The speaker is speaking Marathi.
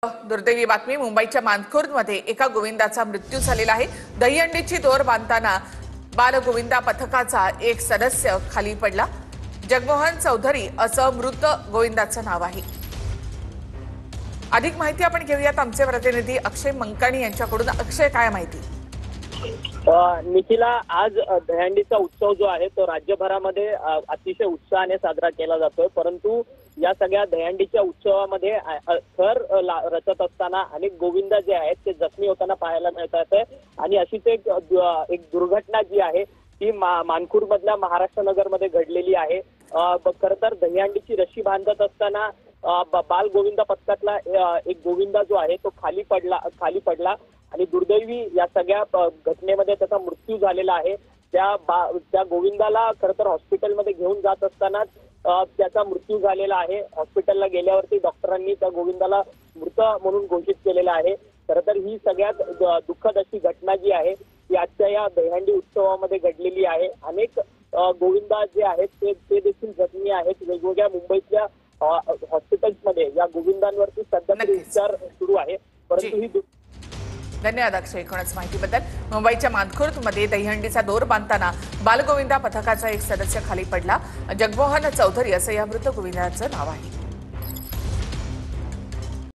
दुर्दैवी बातमी मुंबईच्या मानखुर्दमध्ये एका गोविंदाचा मृत्यू झालेला आहे। दहीहंडीची दोर बांधताना बालगोविंदा पथकाचा एक सदस्य खाली पडला। जगमोहन चौधरी असं मृत गोविंदाचं नाव आहे। अधिक माहिती आपण घेऊयात आमचे प्रतिनिधी अक्षय मंकाणी यांच्याकडून। अक्षय, काय माहिती? निखिला, आज दहीहंडीचा उत्सव जो आहे तो राज्यभरामध्ये अतिशय उत्साहाने साजरा केला जातोय, परंतु या सगळ्या दहीहंडीच्या उत्सवामध्ये थर रचत असताना अनेक गोविंद जे आहेत ते जखमी होताना पाहायला मिळतात आणि अशीच एक दुर्घटना जी आहे ती मानखुर्दमधल्या महाराष्ट्र नगरमध्ये घडलेली आहे। खरं तर दहीहंडीची रशी बांधत असताना बाल गोविंद पथकातला एक गोविंदा जो आहे तो खाली पडला आणि दुर्दैवी या सगळ्या घटनेमध्ये त्याचा मृत्यू झालेला आहे। त्या गोविंदाला खरं तर हॉस्पिटलमध्ये घेऊन जात असताना त्याचा मृत्यू झालेला आहे। हॉस्पिटलला गेल्यावरती डॉक्टरांनी त्या गोविंदाला मृत म्हणून घोषित केलेलं आहे। खरं तर ही सगळ्यात दुःखद अशी घटना जी आहे ती आजच्या या दहीहंडी उत्सवामध्ये घडलेली आहे। अनेक गोविंदा जे आहेत ते देखील जखमी आहेत। वेगवेगळ्या मुंबईतल्या हॉस्पिटल्समध्ये या गोविंदांवरती सध्या तरी उपचार सुरू आहे, परंतु ही धन्यवाद अक्षय एकूणच माहितीबद्दल। मुंबईच्या मानखुर्दमध्ये दहीहंडीचा दोर बांधताना बालगोविंदा पथकाचा एक सदस्य खाली पडला। जगमोहन चौधरी असं या मृत गोविंदाचं नाव आहे।